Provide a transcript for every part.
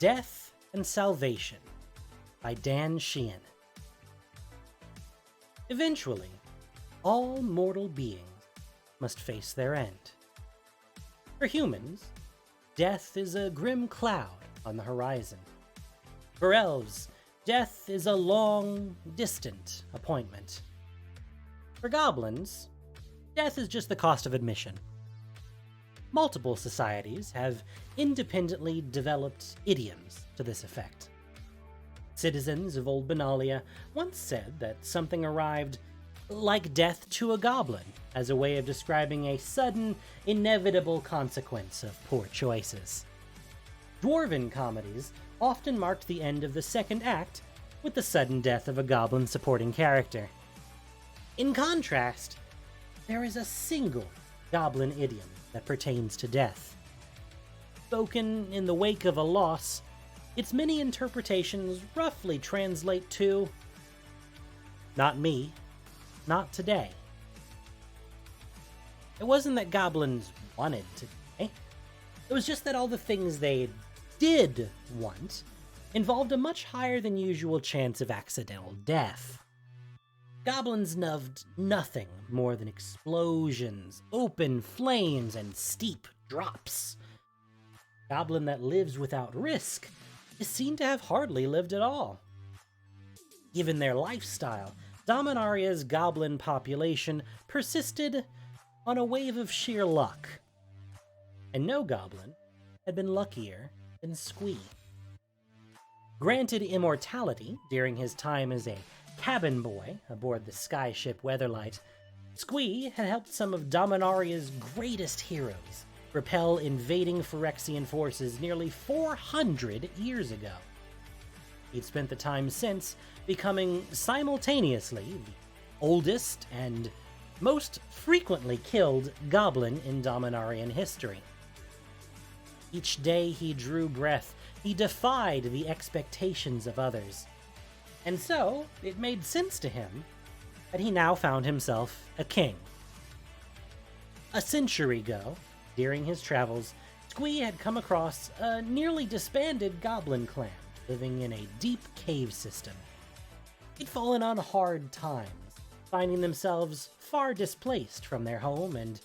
Death and Salvation by Dan Sheehan. Eventually, all mortal beings must face their end. For humans, death is a grim cloud on the horizon. For elves, death is a long, distant appointment. For goblins, death is just the cost of admission. Multiple societies have independently developed idioms to this effect. Citizens of Old Benalia once said that something arrived like death to a goblin as a way of describing a sudden, inevitable consequence of poor choices. Dwarven comedies often marked the end of the second act with the sudden death of a goblin supporting character. In contrast, there is a single goblin idiom that pertains to death. Spoken in the wake of a loss, its many interpretations roughly translate to, "Not me, not today." It wasn't that goblins wanted to die. It was just that all the things they did want involved a much higher than usual chance of accidental death. Goblins loved nothing more than explosions, open flames, and steep drops. A goblin that lives without risk is seen to have hardly lived at all. Given their lifestyle, Dominaria's goblin population persisted on a wave of sheer luck. And no goblin had been luckier than Squee. Granted immortality during his time as a cabin boy aboard the skyship Weatherlight, Squee had helped some of Dominaria's greatest heroes repel invading Phyrexian forces nearly 400 years ago. He'd spent the time since becoming simultaneously the oldest and most frequently killed goblin in Dominarian history. Each day he drew breath, he defied the expectations of others. And so, it made sense to him that he now found himself a king. A century ago, during his travels, Squee had come across a nearly disbanded goblin clan living in a deep cave system. He'd fallen on hard times, finding themselves far displaced from their home and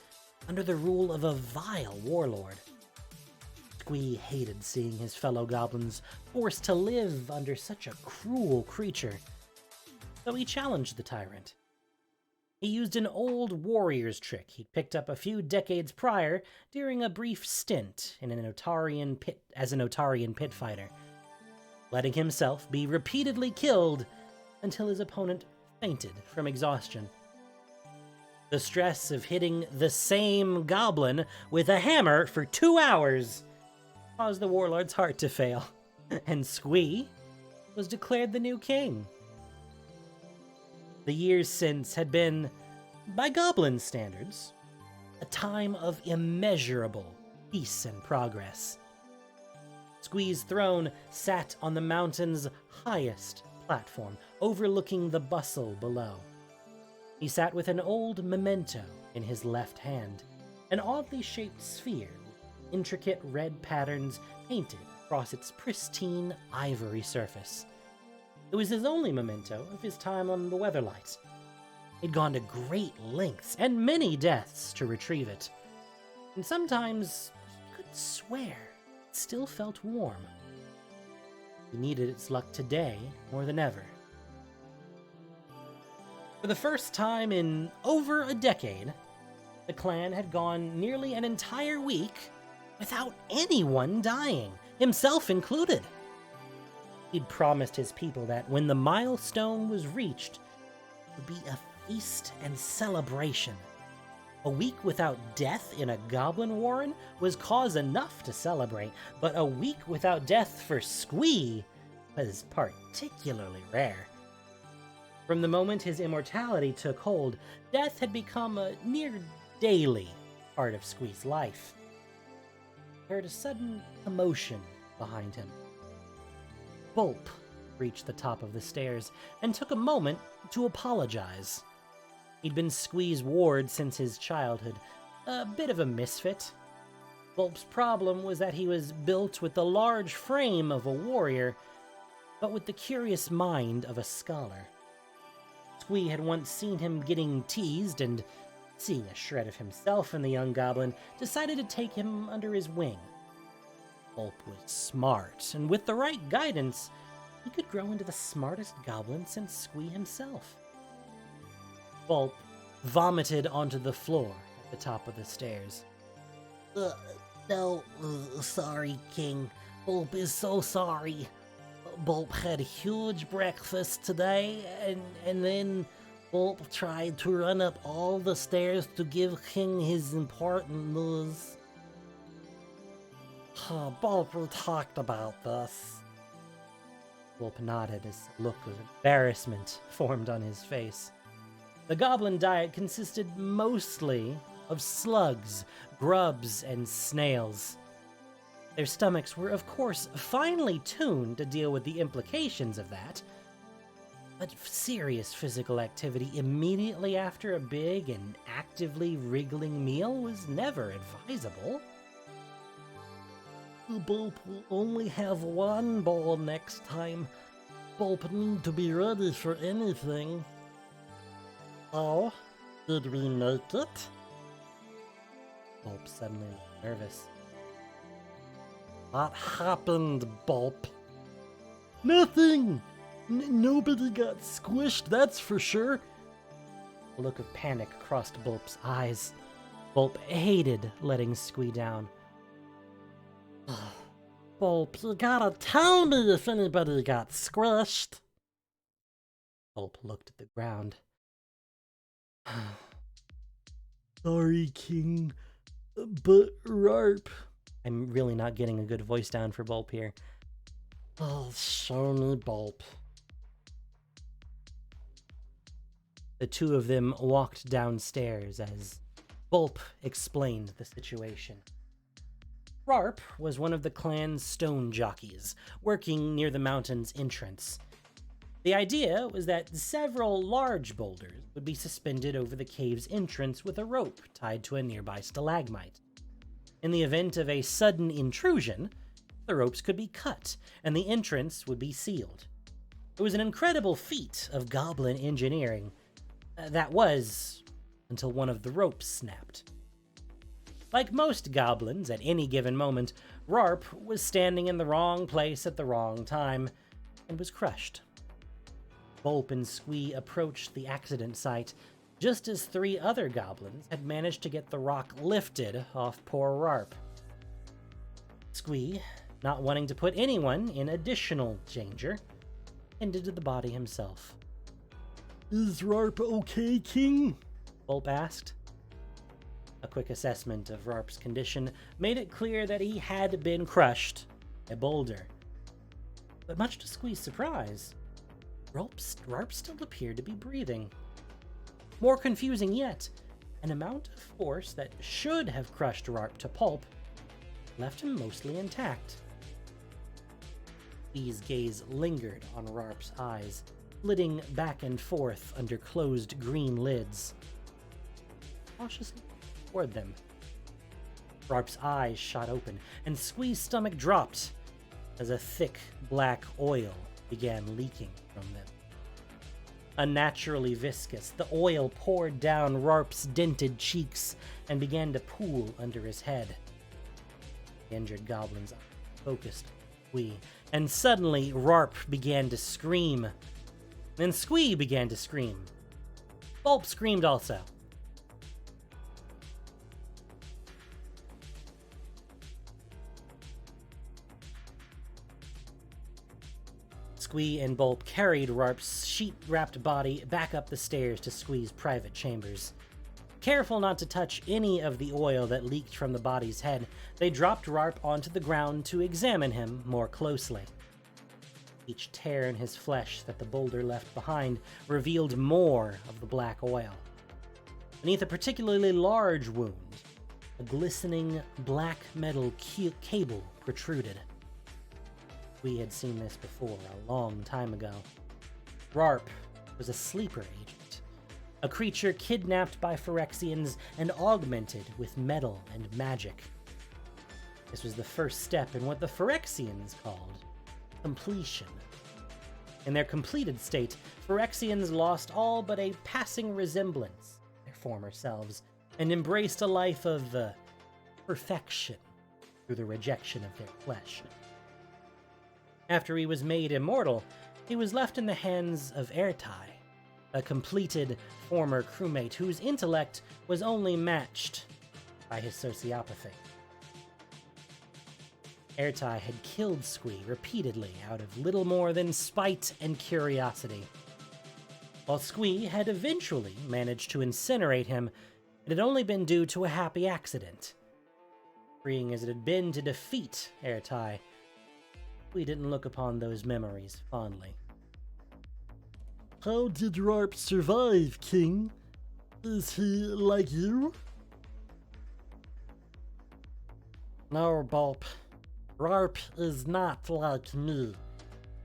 under the rule of a vile warlord. Squee hated seeing his fellow goblins forced to live under such a cruel creature, so he challenged the tyrant. He used an old warrior's trick he'd picked up a few decades prior during a brief stint in as an Otarian pit fighter, letting himself be repeatedly killed until his opponent fainted from exhaustion. The stress of hitting the same goblin with a hammer for 2 hours caused the warlord's heart to fail, and Squee was declared the new king. The years since had been, by goblin standards, a time of immeasurable peace and progress. Squee's throne sat on the mountain's highest platform, overlooking the bustle below. He sat with an old memento in his left hand, an oddly shaped sphere with intricate red patterns painted across its pristine ivory surface. It was his only memento of his time on the Weatherlight. He'd gone to great lengths and many deaths to retrieve it, and sometimes he could swear it still felt warm. He needed its luck today more than ever. For the first time in over a decade, the clan had gone nearly an entire week without anyone dying, himself included. He'd promised his people that when the milestone was reached, it would be a feast and celebration. A week without death in a goblin warren was cause enough to celebrate, but a week without death for Squee was particularly rare. From the moment his immortality took hold, death had become a near daily part of Squee's life. He heard a sudden commotion behind him. Bulp reached the top of the stairs and took a moment to apologize. He'd been Squee's ward since his childhood, a bit of a misfit. Bulp's problem was that he was built with the large frame of a warrior, but with the curious mind of a scholar. Squee had once seen him getting teased, and seeing a shred of himself in the young goblin, decided to take him under his wing. Bulp was smart, and with the right guidance, he could grow into the smartest goblin since Squee himself. Bulp vomited onto the floor at the top of the stairs. Sorry, King. Bulp is so sorry. Bulp had a huge breakfast today, and then Bulp tried to run up all the stairs to give King his important news. Bulp talked about this. Bulp nodded as a look of embarrassment formed on his face. The goblin diet consisted mostly of slugs, grubs, and snails. Their stomachs were, of course, finely tuned to deal with the implications of that, but serious physical activity immediately after a big and actively wriggling meal was never advisable. Bulp will only have one bowl next time. Bulp need to be ready for anything. Oh, did we make it? Bulp suddenly looked nervous. What happened, Bulp? Nothing! Nobody got squished, that's for sure. A look of panic crossed Bulp's eyes. Bulp hated letting Squee down. Bulp, you gotta tell me if anybody got squished. Bulp looked at the ground. Sorry, King, but Rarp. I'm really not getting a good voice down for Bulp here. Oh, show me, Bulp. The two of them walked downstairs as Bulp explained the situation. Rarp was one of the clan's stone jockeys, working near the mountain's entrance. The idea was that several large boulders would be suspended over the cave's entrance with a rope tied to a nearby stalagmite. In the event of a sudden intrusion, the ropes could be cut, and the entrance would be sealed. It was an incredible feat of goblin engineering. That was, until one of the ropes snapped. Like most goblins at any given moment, Rarp was standing in the wrong place at the wrong time, and was crushed. Bulp and Squee approached the accident site, just as 3 other goblins had managed to get the rock lifted off poor Rarp. Squee, not wanting to put anyone in additional danger, tended to the body himself. Is Rarp okay, King? Bulp asked. A quick assessment of Rarp's condition made it clear that he had been crushed, a boulder. But much to Squee's surprise, Rarp still appeared to be breathing. More confusing yet, an amount of force that should have crushed Rarp to pulp left him mostly intact. Squee's gaze lingered on Rarp's eyes, flitting back and forth under closed green lids. Cautiously toward them. Rarp's eyes shot open, and Squee's stomach dropped as a thick black oil began leaking from them. Unnaturally viscous, the oil poured down Rarp's dented cheeks and began to pool under his head. The injured goblin's eyes focused on Squee, and suddenly Rarp began to scream. Then Squee began to scream. Bulp screamed also. Squee and Bulp carried Rarp's sheet-wrapped body back up the stairs to Squee's private chambers. Careful not to touch any of the oil that leaked from the body's head, they dropped Rarp onto the ground to examine him more closely. Each tear in his flesh that the boulder left behind revealed more of the black oil. Beneath a particularly large wound, a glistening black metal cable protruded. We had seen this before, a long time ago. Rarp was a sleeper agent, a creature kidnapped by Phyrexians and augmented with metal and magic. This was the first step in what the Phyrexians called completion. In their completed state, Phyrexians lost all but a passing resemblance to their former selves and embraced a life of perfection through the rejection of their flesh. After he was made immortal, he was left in the hands of Ertai, a completed former crewmate whose intellect was only matched by his sociopathy. Ertai had killed Squee repeatedly out of little more than spite and curiosity. While Squee had eventually managed to incinerate him, it had only been due to a happy accident. Freeing as it had been to defeat Ertai, we didn't look upon those memories fondly. How did Rarp survive, King? Is he like you? No, Bulp. Rarp is not like me.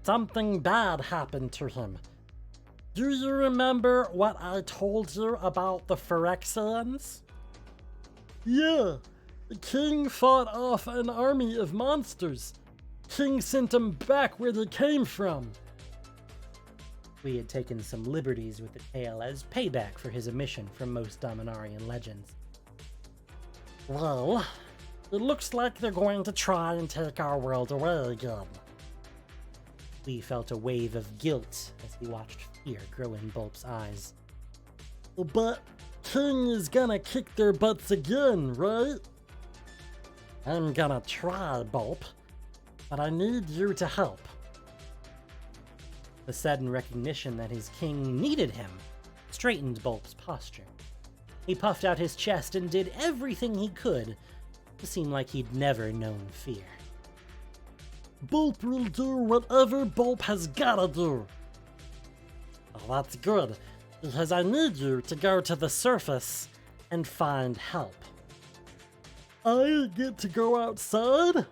Something bad happened to him. Do you remember what I told you about the Phyrexians? Yeah, the king fought off an army of monsters. King sent them back where they came from. We had taken some liberties with the tale as payback for his omission from most Dominarian legends. Well, it looks like they're going to try and take our world away again. We felt a wave of guilt as we watched fear grow in Bulp's eyes. But King is gonna kick their butts again, right? I'm gonna try, Bulp, but I need you to help. The sudden recognition that his king needed him straightened Bulp's posture. He puffed out his chest and did everything he could to seem like he'd never known fear. Bulp will do whatever Bulp has gotta do. Well, that's good, because I need you to go to the surface and find help. I get to go outside?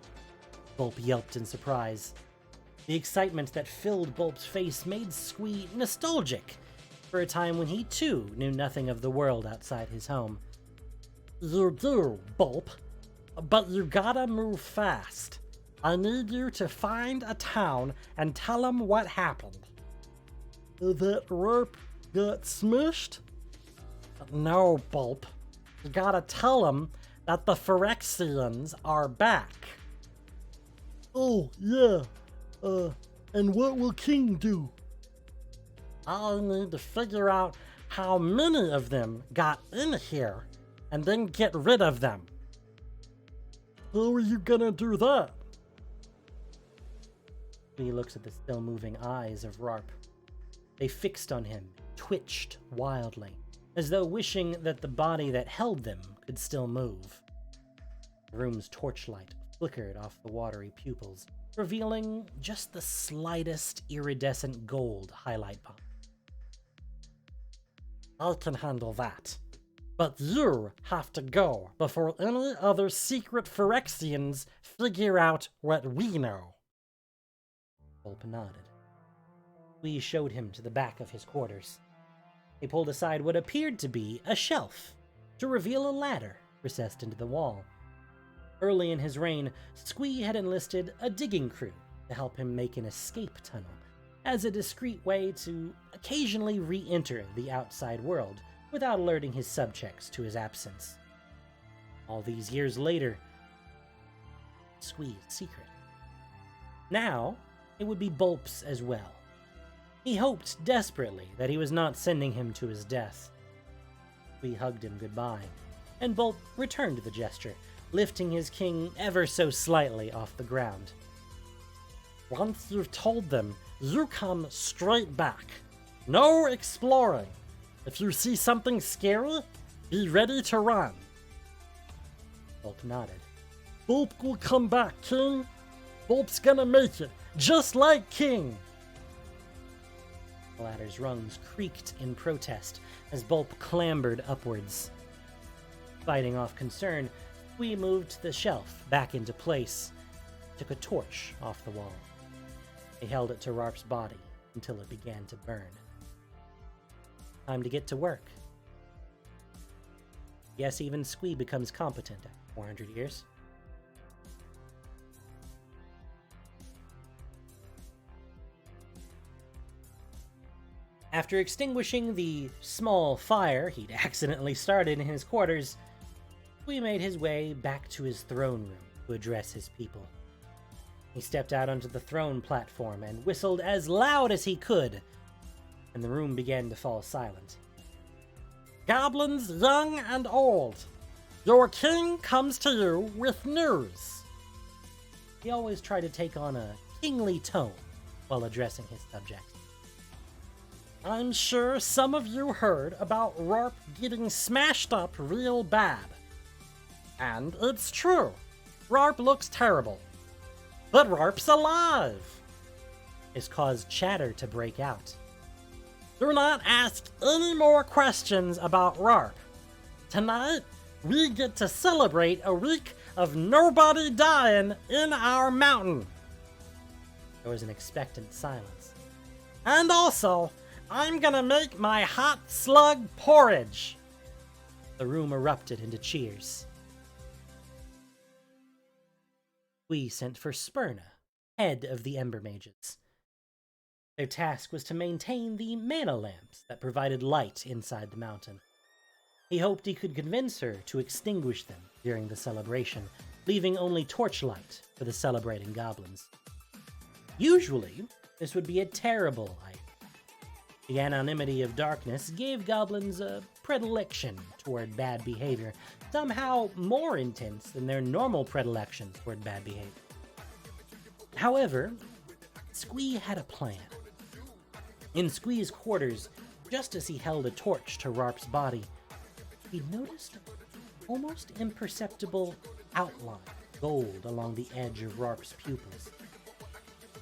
Bulp yelped in surprise. The excitement that filled Bulp's face made Squee nostalgic for a time when he too knew nothing of the world outside his home. You do, Bulp, but you gotta move fast. I need you to find a town and tell them what happened. That Rarp got smushed? No, Bulp. You gotta tell them that the Phyrexians are back. Oh, yeah. And what will King do? I need to figure out how many of them got in here and then get rid of them. How are you gonna do that? He looks at the still moving eyes of Rarp. They fixed on him, twitched wildly, as though wishing that the body that held them could still move. The room's torchlight flickered off the watery pupils, revealing just the slightest iridescent gold highlight pop. I can handle that. But you have to go before any other secret Phyrexians figure out what we know. Bulp nodded. We showed him to the back of his quarters. He pulled aside what appeared to be a shelf to reveal a ladder recessed into the wall. Early in his reign, Squee had enlisted a digging crew to help him make an escape tunnel as a discreet way to occasionally re-enter the outside world without alerting his subjects to his absence. All these years later, Squee's secret. Now, it would be Bulp's as well. He hoped desperately that he was not sending him to his death. We hugged him goodbye, and Bulp returned the gesture, lifting his king ever so slightly off the ground. Once you've told them, you come straight back. No exploring. If you see something scary, be ready to run. Bulp nodded. Bulp will come back, King. Bulp's gonna make it, just like King. The ladder's rungs creaked in protest as Bulp clambered upwards. Fighting off concern, we moved the shelf back into place, took a torch off the wall. They held it to Rarp's body until it began to burn. Time to get to work. Yes, even Squee becomes competent after 400 years. After extinguishing the small fire he'd accidentally started in his quarters, Squee made his way back to his throne room to address his people. He stepped out onto the throne platform and whistled as loud as he could, and the room began to fall silent. Goblins young and old, your king comes to you with news. He always tried to take on a kingly tone while addressing his subjects. I'm sure some of you heard about Rarp getting smashed up real bad. And it's true. Rarp looks terrible. But Rarp's alive! This caused chatter to break out. Do not ask any more questions about Rarp. Tonight, we get to celebrate a week of nobody dying in our mountain. There was an expectant silence. And also, I'm gonna make my hot slug porridge. The room erupted into cheers. We sent for Spurna, head of the Ember Mages. Their task was to maintain the mana lamps that provided light inside the mountain. He hoped he could convince her to extinguish them during the celebration, leaving only torchlight for the celebrating goblins. Usually, this would be a terrible idea. The anonymity of darkness gave goblins a predilection toward bad behavior, somehow more intense than their normal predilection toward bad behavior. However, Squee had a plan. In Squee's quarters, just as he held a torch to Rarp's body, he noticed almost imperceptible outline of gold along the edge of Rarp's pupils.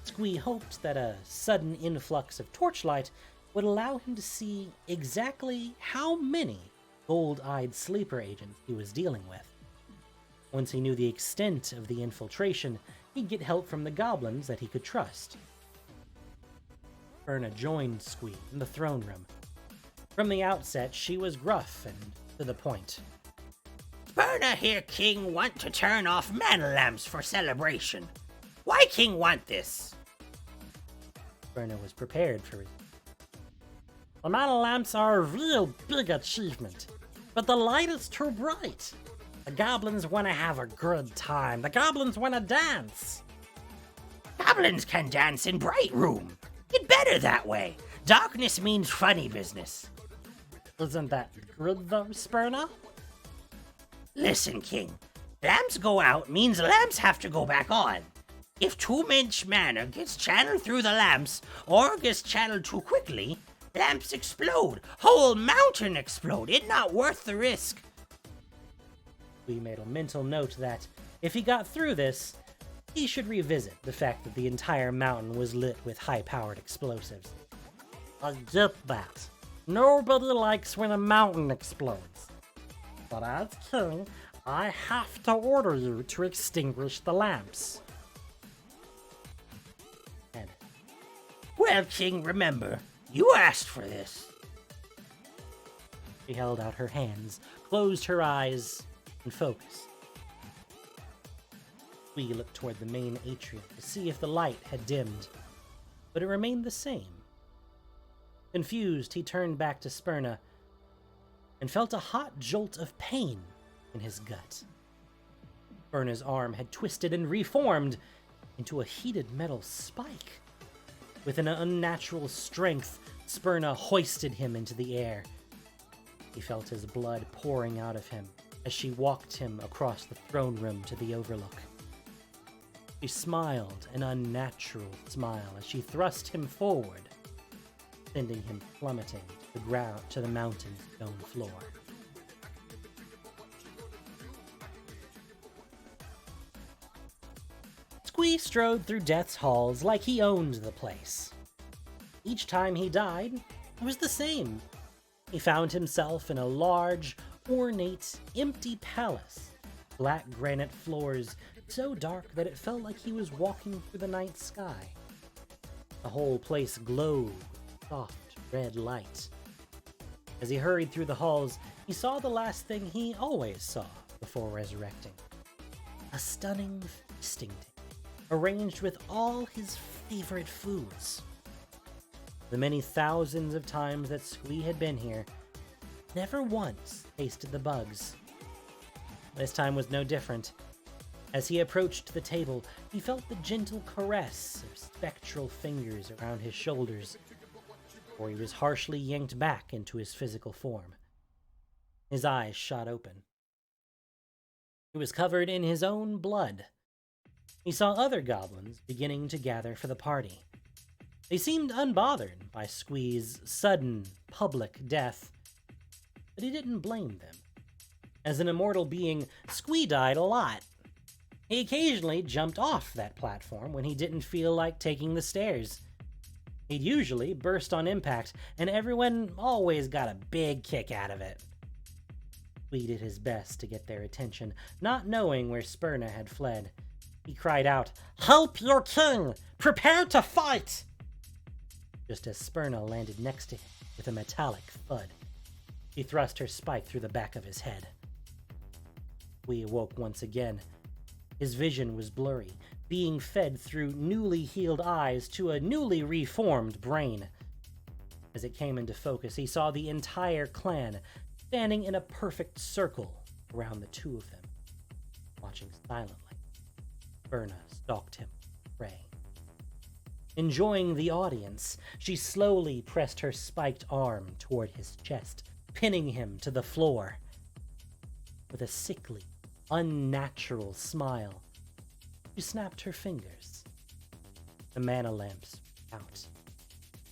Squee hoped that a sudden influx of torchlight would allow him to see exactly how many gold-eyed sleeper agents he was dealing with. Once he knew the extent of the infiltration, he'd get help from the goblins that he could trust. Spurna joined Squee in the throne room. From the outset, she was gruff and to the point. Spurna here, King, want to turn off mana lamps for celebration. Why King want this? Spurna was prepared for it. The mana lamps are a real big achievement, but the light is too bright. The goblins want to have a good time. The goblins want to dance. Goblins can dance in bright room. It better that way. Darkness means funny business. Isn't that good though, Spurna? Listen, King. Lamps go out means lamps have to go back on. If too much mana gets channeled through the lamps, or gets channeled too quickly, lamps explode. Whole mountain explode. It not worth the risk. We made a mental note that, if he got through this, he should revisit the fact that the entire mountain was lit with high-powered explosives. I get that. Nobody likes when a mountain explodes. But as king, I have to order you to extinguish the lamps. And Well, King, remember, you asked for this. she held out her hands, closed her eyes, and focused. We looked toward the main atrium to see if the light had dimmed, but it remained the same. Confused, he turned back to Spurna and felt a hot jolt of pain in his gut. Spurna's arm had twisted and reformed into a heated metal spike. With an unnatural strength, Spurna hoisted him into the air. He felt his blood pouring out of him as she walked him across the throne room to the overlook. She smiled an unnatural smile as she thrust him forward, sending him plummeting to the ground, to the mountain's stone floor. Squee strode through Death's halls like he owned the place. Each time he died, it was the same. He found himself in a large, ornate, empty palace. Black granite floors so dark that it felt like he was walking through the night sky. The whole place glowed with soft red light. As he hurried through the halls, he saw the last thing he always saw before resurrecting. A stunning feasting table, arranged with all his favorite foods. The many thousands of times that Squee had been here, never once tasted the bugs. This time was no different. As he approached the table, he felt the gentle caress of spectral fingers around his shoulders, before he was harshly yanked back into his physical form. His eyes shot open. He was covered in his own blood. He saw other goblins beginning to gather for the party. They seemed unbothered by Squee's sudden, public death, but he didn't blame them. As an immortal being, Squee died a lot. He occasionally jumped off that platform when he didn't feel like taking the stairs. He'd usually burst on impact, and everyone always got a big kick out of it. Squee did his best to get their attention, not knowing where Spurna had fled. He cried out, "Help your king! Prepare to fight!" just as Spurna landed next to him with a metallic thud. He thrust her spike through the back of his head. Squee awoke once again. His vision was blurry, being fed through newly healed eyes to a newly reformed brain. As it came into focus, he saw the entire clan standing in a perfect circle around the two of them, watching silently. Spurna stalked him, prey. Enjoying the audience, she slowly pressed her spiked arm toward his chest, pinning him to the floor. With a sickly, unnatural smile, she snapped her fingers. The mana lamps were out.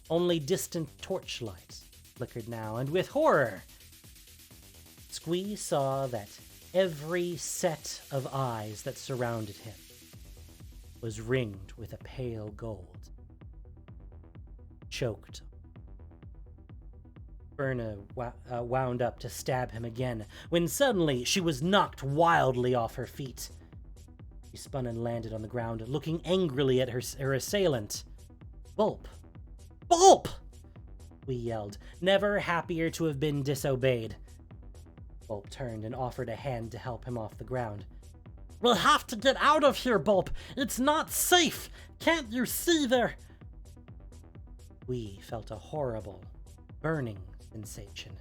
Only distant torchlight flickered now, and with horror, Squee saw that every set of eyes that surrounded him was ringed with a pale gold. Choked. Spurna wound up to stab him again, when suddenly she was knocked wildly off her feet. She spun and landed on the ground, looking angrily at her assailant. "Bulp! Bulp!" we yelled, never happier to have been disobeyed. Bulp turned and offered a hand to help him off the ground. "We'll have to get out of here, Bulp! It's not safe! Can't you see there?" We felt a horrible, burning sensation.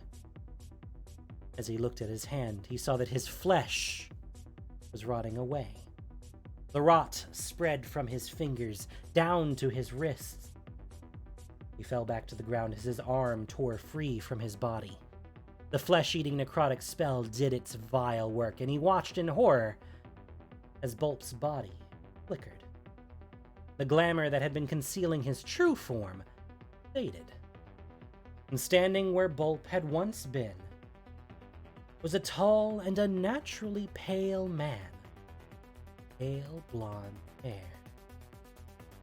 As he looked at his hand, he saw that his flesh was rotting away. The rot spread from his fingers down to his wrists. He fell back to the ground as his arm tore free from his body. The flesh-eating necrotic spell did its vile work, and he watched in horror as Bulp's body flickered. The glamour that had been concealing his true form faded, and standing where Bulp had once been was a tall and unnaturally pale man. Pale blonde hair.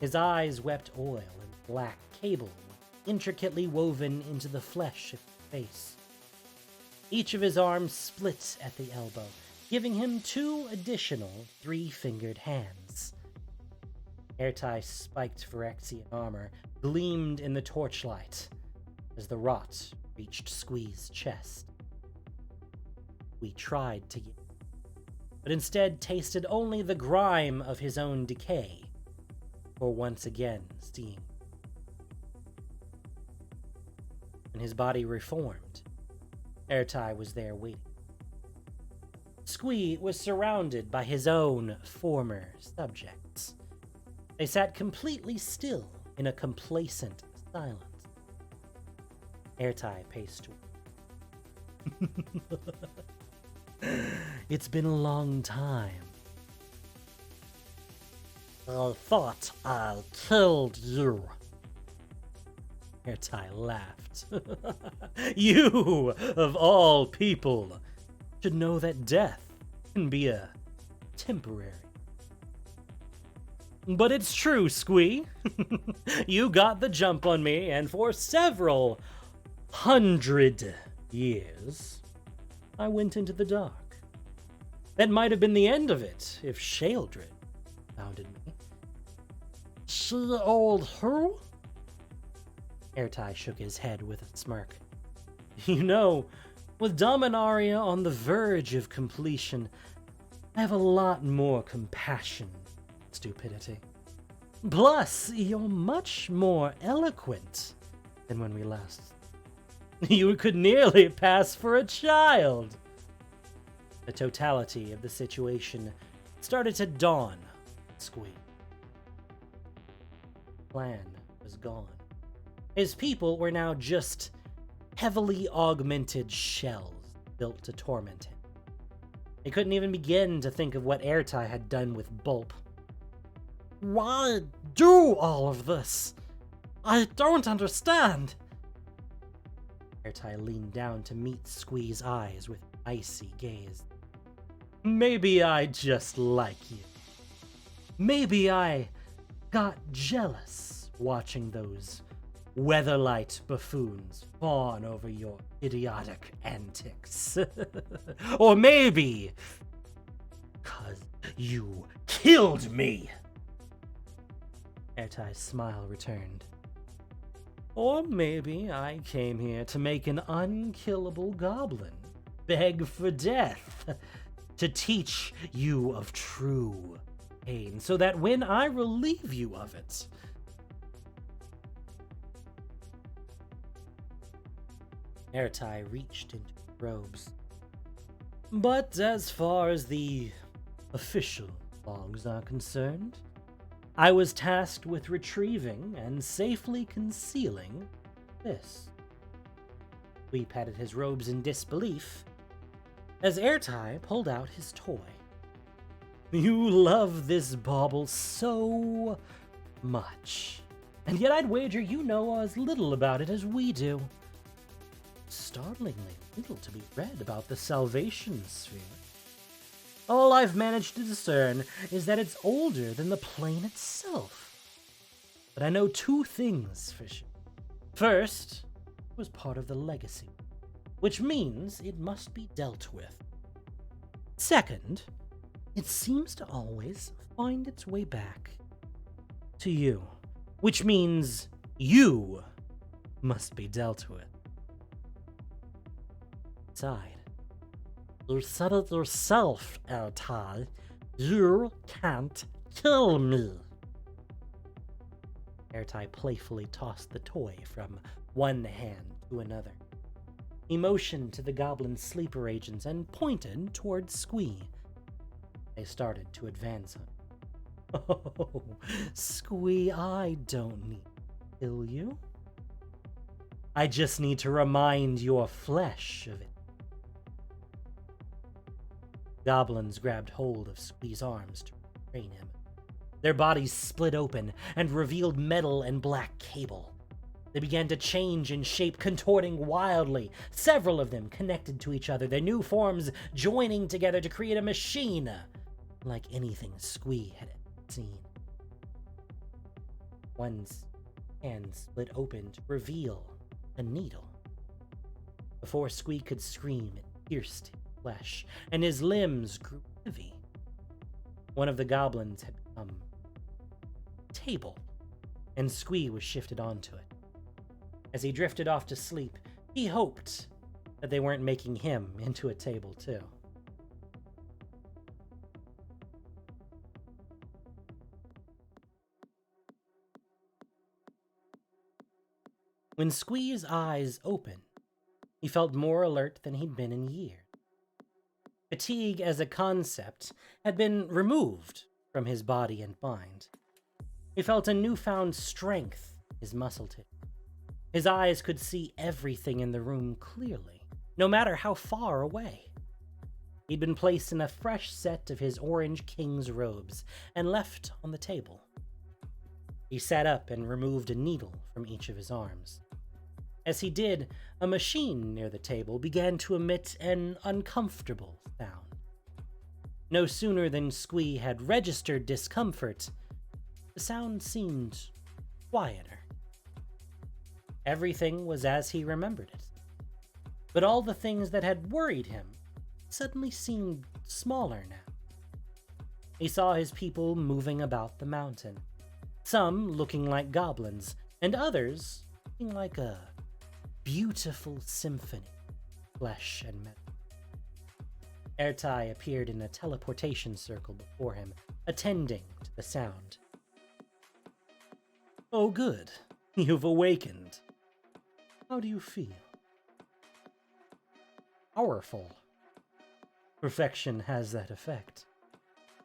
His eyes wept oil and black cable intricately woven into the flesh of his face. Each of his arms split at the elbow, giving him 2 additional 3-fingered hands. Airtight spiked Phyrexian armor gleamed in the torchlight as the rot reached Squee's chest. We tried to get, but instead tasted only the grime of his own decay, for once again seeing. When his body reformed, Airtie was there waiting. Squee was surrounded by his own former subjects. They sat completely still in a complacent silence. Airtie paced toward. It's been a long time. "I thought I killed you." Airtie laughed. You, of all people, should know that death can be a temporary. But it's true, Squee. You got the jump on me, and for several 100 years, I went into the dark. That might have been the end of it if Shealdred founded me. "She old who?" Airtie shook his head with a smirk. You know, with Dominaria on the verge of completion, I have a lot more compassion than stupidity. Plus, you're much more eloquent than when we last. You could nearly pass for a child. The totality of the situation started to dawn on Squee. Plan was gone. His people were now just heavily augmented shells built to torment him. They couldn't even begin to think of what Airtie had done with Bulp. Why do all of this? I don't understand. Airtie leaned down to meet Squee's eyes with an icy gaze. Maybe I just like you. Maybe I got jealous watching those Weatherlight buffoons fawn over your idiotic antics. Or maybe 'cause you killed me. Airtie's smile returned. Or maybe I came here to make an unkillable goblin beg for death, to teach you of true pain, so that when I relieve you of it, Airtie reached into his robes. But as far as the official logs are concerned, I was tasked with retrieving and safely concealing this. We patted his robes in disbelief as Airtie pulled out his toy. You love this bauble so much, and yet I'd wager you know as little about it as we do. Startlingly little to be read about the Salvation Sphere. All I've managed to discern is that it's older than the plane itself. But I know two things for sure. First, it was part of the legacy, which means it must be dealt with. Second, it seems to always find its way back to you, which means you must be dealt with. Sighed. You said it yourself, Airtie. You can't kill me. Airtie playfully tossed the toy from one hand to another. He motioned to the goblin sleeper agents and pointed towards Squee. They started to advance him. Oh, Squee, I don't need to kill you. I just need to remind your flesh of it. Goblins grabbed hold of Squee's arms to restrain him. Their bodies split open and revealed metal and black cable. They began to change in shape, contorting wildly, several of them connected to each other, their new forms joining together to create a machine like anything Squee had ever seen. One's hand split open to reveal a needle. Before Squee could scream, it pierced his flesh, and his limbs grew heavy. One of the goblins had become a table, and Squee was shifted onto it. As he drifted off to sleep, he hoped that they weren't making him into a table too. When Squee's eyes opened, he felt more alert than he'd been in years. Fatigue as a concept had been removed from his body and mind. He felt a newfound strength in his muscle tissue. His eyes could see everything in the room clearly, no matter how far away. He'd been placed in a fresh set of his orange king's robes and left on the table. He sat up and removed a needle from each of his arms. As he did, a machine near the table began to emit an uncomfortable sound. No sooner than Squee had registered discomfort, the sound seemed quieter. Everything was as he remembered it. But all the things that had worried him suddenly seemed smaller now. He saw his people moving about the mountain, some looking like goblins, and others looking like a beautiful symphony, flesh and metal. Airtie appeared in a teleportation circle before him, attending to the sound. Oh good, you've awakened. How do you feel? Powerful. Perfection has that effect.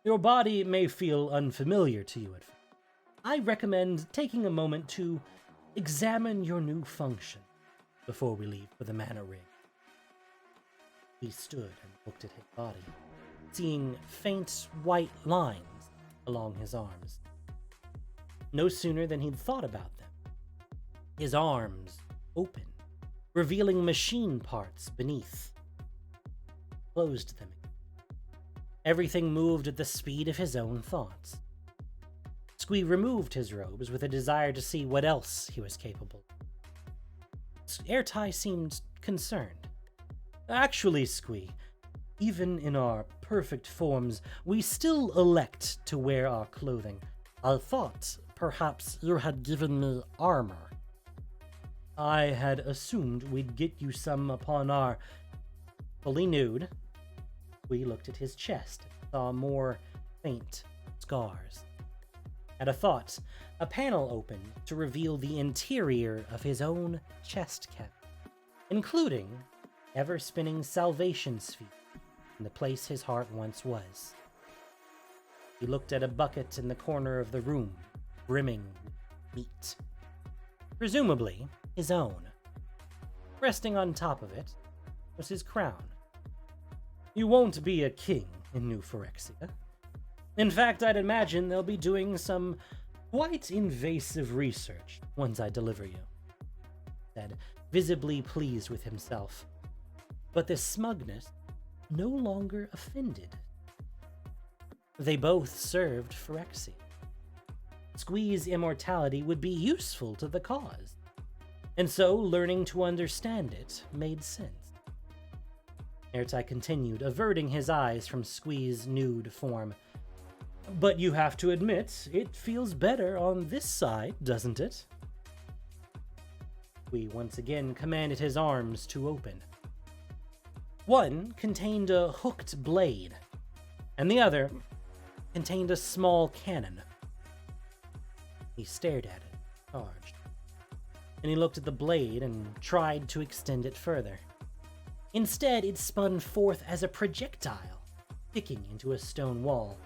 Your body may feel unfamiliar to you at first. I recommend taking a moment to examine your new function before we leave for the mana ring. He stood and looked at his body, seeing faint white lines along his arms. No sooner than he'd thought about them, his arms opened, revealing machine parts beneath. Closed them again. Everything moved at the speed of his own thoughts. Squee removed his robes with a desire to see what else he was capable of. Airtie seemed concerned. Actually, Squee, even in our perfect forms, we still elect to wear our clothing. I thought perhaps you had given me armor. I had assumed we'd get you some upon our... Fully nude, we looked at his chest and saw more faint scars. At a thought, a panel opened to reveal the interior of his own chest cavity, including ever-spinning salvation sphere in the place his heart once was. He looked at a bucket in the corner of the room, brimming with meat. Presumably his own. Resting on top of it was his crown. You won't be a king in New Phyrexia. In fact, I'd imagine they'll be doing some quite invasive research once I deliver you, said, visibly pleased with himself. But this smugness no longer offended. They both served Phyrexia. Squee's immortality would be useful to the cause, and so learning to understand it made sense. Airtie continued, averting his eyes from Squee's nude form. But you have to admit, it feels better on this side, doesn't it? Squee once again commanded his arms to open. One contained a hooked blade, and the other contained a small cannon. He stared at it, charged, and he looked at the blade and tried to extend it further. Instead, it spun forth as a projectile, sticking into a stone wall.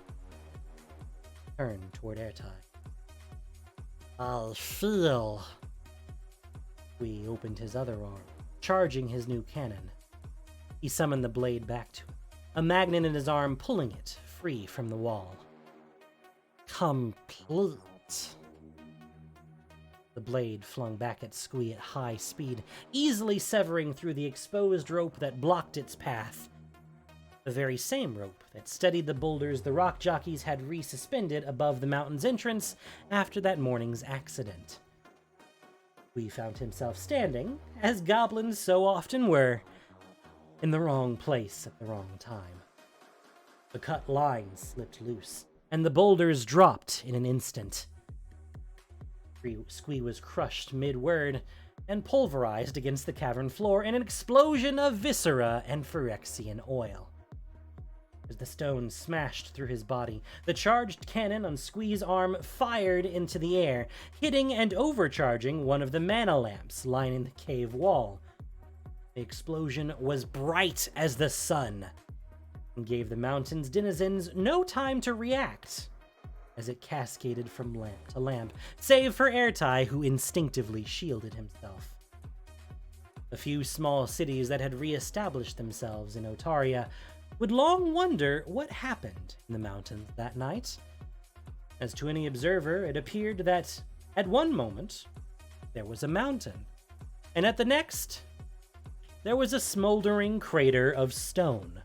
Turned toward Airtie. I feel... Squee opened his other arm, charging his new cannon. He summoned the blade back to him, a magnet in his arm pulling it free from the wall. complete. The blade flung back at Squee at high speed, easily severing through the exposed rope that blocked its path. The very same rope that steadied the boulders the rock jockeys had resuspended above the mountain's entrance after that morning's accident. Squee found himself standing, as goblins so often were, in the wrong place at the wrong time. The cut line slipped loose, and the boulders dropped in an instant. Squee was crushed mid-word and pulverized against the cavern floor in an explosion of viscera and Phyrexian oil. As the stone smashed through his body, the charged cannon on Squee's arm fired into the air, hitting and overcharging one of the mana lamps lining the cave wall. The explosion was bright as the sun and gave the mountain's denizens no time to react as it cascaded from lamp to lamp, save for Airtie, who instinctively shielded himself. The few small cities that had re-established themselves in Otaria would long wonder what happened in the mountains that night. As to any observer, it appeared that, at one moment, there was a mountain, and at the next, there was a smoldering crater of stone.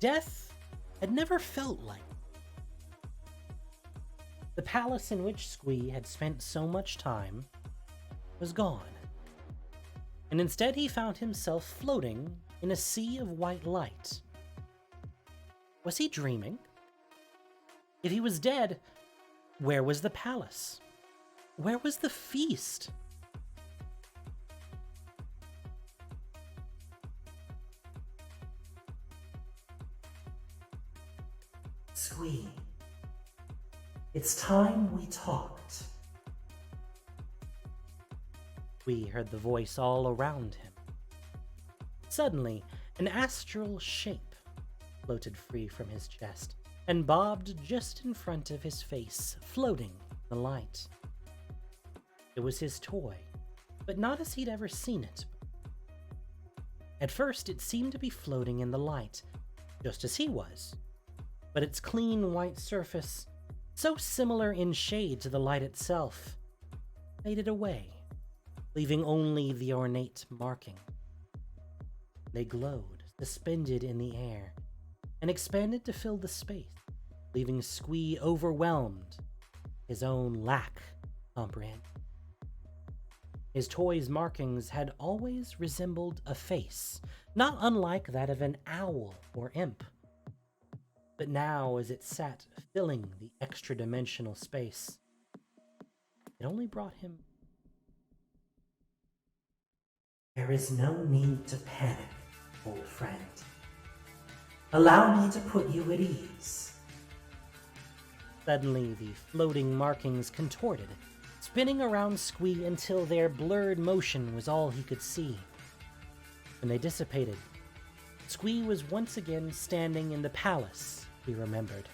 Death had never felt like it. The palace in which Squee had spent so much time was gone, and instead he found himself floating in a sea of white light. Was he dreaming? If he was dead, where was the palace? Where was the feast? Squee, it's time we talked. We heard the voice all around him. Suddenly, an astral shape floated free from his chest and bobbed just in front of his face, floating in the light. It was his toy, but not as he'd ever seen it. At first, it seemed to be floating in the light, just as he was, but its clean white surface, so similar in shade to the light itself, faded away, leaving only the ornate marking. They glowed, suspended in the air, and expanded to fill the space, leaving Squee overwhelmed, his own lack of comprehension. His toy's markings had always resembled a face, not unlike that of an owl or imp. But now, as it sat filling the extra-dimensional space, it only brought him... There is no need to panic, old friend. Allow me to put you at ease. Suddenly, the floating markings contorted, spinning around Squee until their blurred motion was all he could see. When they dissipated, Squee was once again standing in the palace he remembered.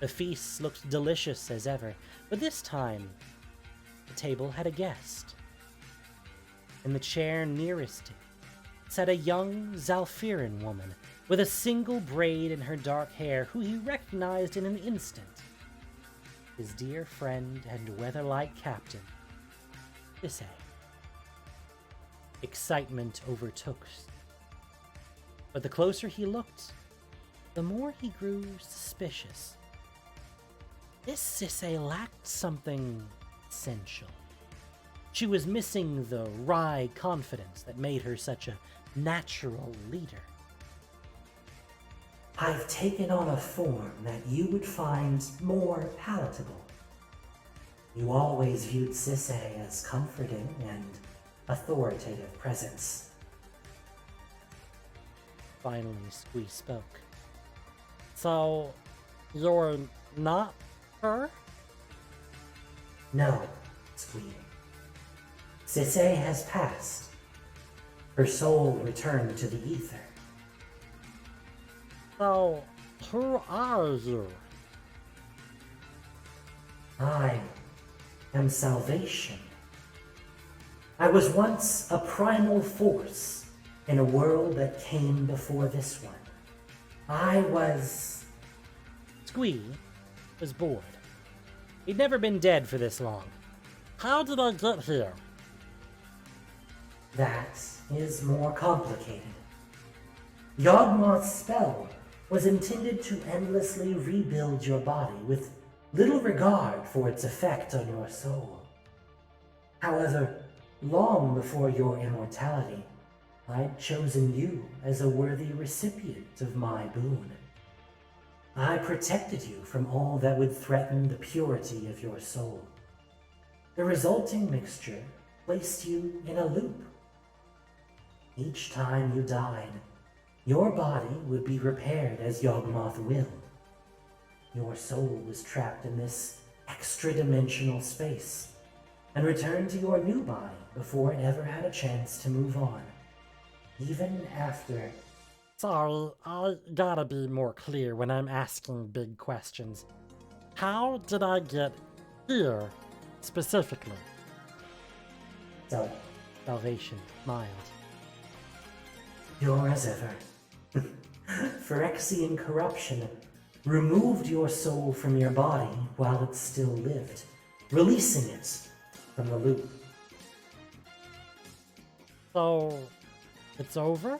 The feast looked delicious as ever, but this time, the table had a guest. In the chair nearest him sat a young Zalfiran woman with a single braid in her dark hair who he recognized in an instant. His dear friend and weatherlight captain, Sisay. Excitement overtook, but the closer he looked, the more he grew suspicious. This Sisay lacked something essential. She was missing the wry confidence that made her such a natural leader. I've taken on a form that you would find more palatable. You always viewed Sisay as comforting and authoritative presence. Finally, Squee spoke. So, you're not her? No, Squee. Sisay has passed. Her soul returned to the ether. So, who are you? I am salvation. I was once a primal force in a world that came before this one. I was... Squee was bored. He'd never been dead for this long. How did I get here? That is more complicated. Yawgmoth's spell was intended to endlessly rebuild your body with little regard for its effect on your soul. However, long before your immortality, I'd chosen you as a worthy recipient of my boon. I protected you from all that would threaten the purity of your soul. The resulting mixture placed you in a loop. Each time you died, your body would be repaired as Yawgmoth willed. Your soul was trapped in this extra-dimensional space and returned to your new body before it ever had a chance to move on. Even after... Sorry, I gotta be more clear when I'm asking big questions. How did I get here, specifically? So, Salvation smiled. you're as ever. Phyrexian corruption removed your soul from your body while it still lived, releasing it from the loop. So, it's over?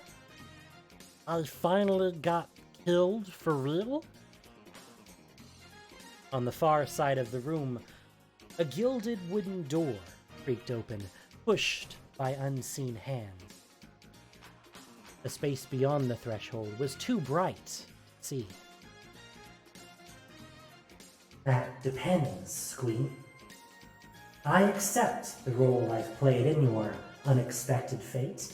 I finally got killed for real? On the far side of the room, a gilded wooden door creaked open, pushed by unseen hands. The space beyond the threshold was too bright to see. That depends, Squee. I accept the role I've played in your unexpected fate,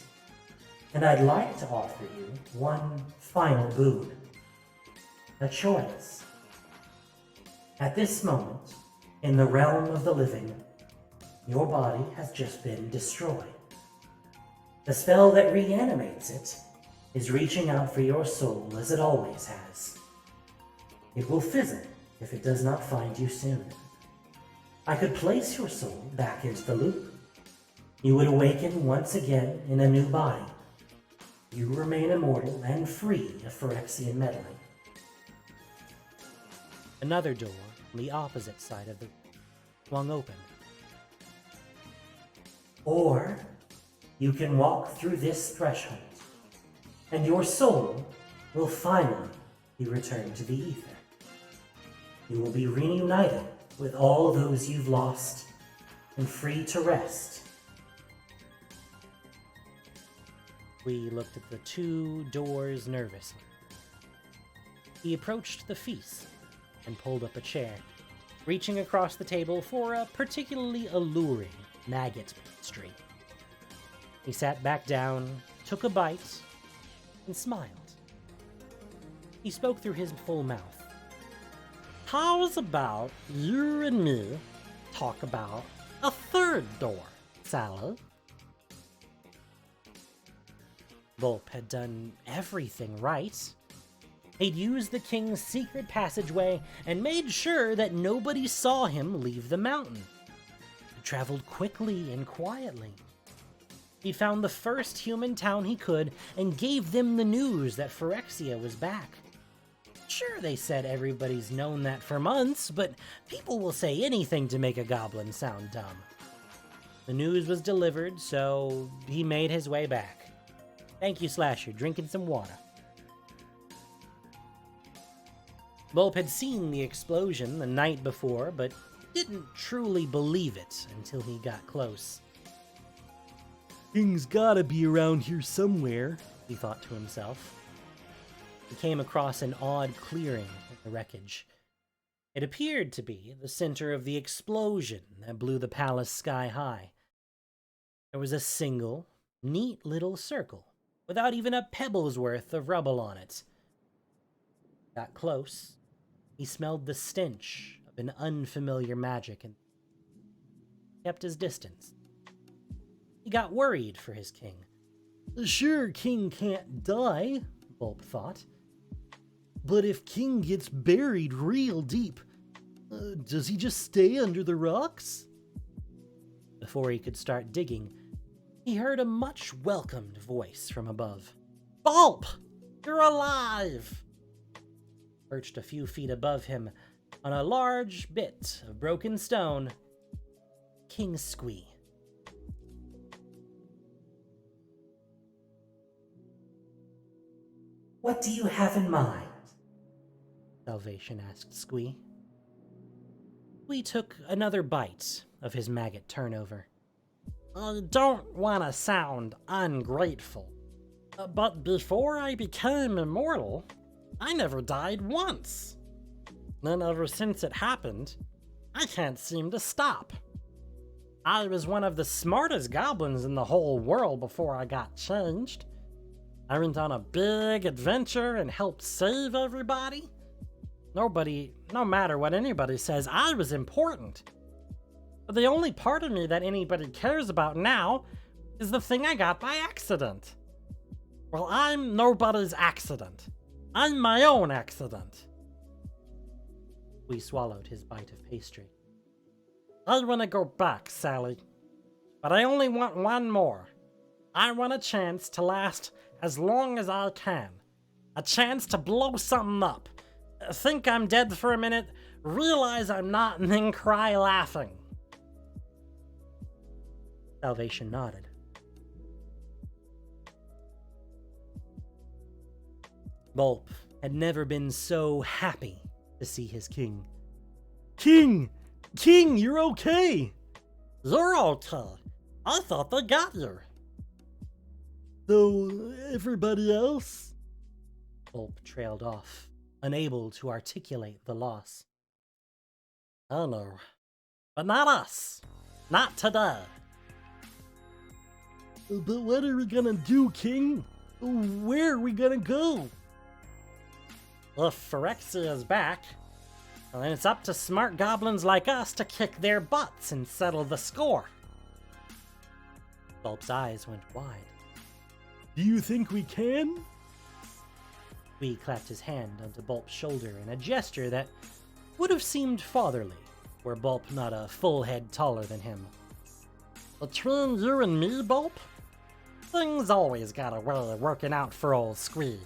and I'd like to offer you one final boon. A choice At this moment, in the realm of the living, your body has just been destroyed. The spell that reanimates it is reaching out for your soul as it always has. It will fizzle if it does not find you soon. I could place your soul back into the loop. You would awaken once again in a new body. You remain immortal and free of Phyrexian meddling. Another door on the opposite side of the swung open. Or you can walk through this threshold, and your soul will finally be returned to the ether. You will be reunited with all those you've lost and free to rest. We looked at the two doors nervously. He approached the feast and pulled up a chair, reaching across the table for a particularly alluring maggot pastry. He sat back down, took a bite, and smiled. He spoke through his full mouth. How's about you and me talk about a third door, Sally? Volp had done everything right. He'd used the king's secret passageway and made sure that nobody saw him leave the mountain. He traveled quickly and quietly. He found the first human town he could and gave them the news that Phyrexia was back. Sure, they said everybody's known that for months, but people will say anything to make a goblin sound dumb. The news was delivered, so he made his way back. Thank you, Slasher. Drinking some water. Volp had seen the explosion the night before, but didn't truly believe it until he got close. King's gotta be around here somewhere, he thought to himself. He came across an odd clearing in the wreckage. It appeared to be the center of the explosion that blew the palace sky high. There was a single, neat little circle, without even a pebble's worth of rubble on it. Got close. He smelled the stench of an unfamiliar magic and kept his distance. He got worried for his king. Sure, King can't die, Volp thought. But if King gets buried real deep, does he just stay under the rocks? Before he could start digging, he heard a much welcomed voice from above. Volp! You're alive! Perched a few feet above him, on a large bit of broken stone, King Squee. What do you have in mind? Salvation asked Squee. Squee took another bite of his maggot turnover. I don't want to sound ungrateful, but before I became immortal, I never died once. And ever since it happened, I can't seem to stop. I was one of the smartest goblins in the whole world before I got changed. I went on a big adventure and helped save everybody. No matter what anybody says, I was important. But the only part of me that anybody cares about now is the thing I got by accident. Well, I'm nobody's accident. I'm my own accident. We swallowed his bite of pastry. I want to go back, Sally. But I only want one more. I want a chance to last as long as I can. A chance to blow something up. Think I'm dead for a minute, realize I'm not, and then cry laughing. Salvation nodded. Volp had never been so happy to see his king. King, you're okay. You're okay. I thought they got you. So, everybody else? Volp trailed off, unable to articulate the loss. I know. But not us. Not today. But what are we gonna do, King? Where are we gonna go? If Phyrexia's back, Well, then it's up to smart goblins like us to kick their butts and settle the score. Bulb's eyes went wide. Do you think we can? Squee clapped his hand onto Bulb's shoulder in a gesture that would have seemed fatherly, were Bulb not a full head taller than him. Between you and me, Bulb, things always got a way of working out for old Squee.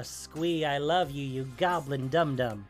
Squee, I love you, you goblin dum-dum.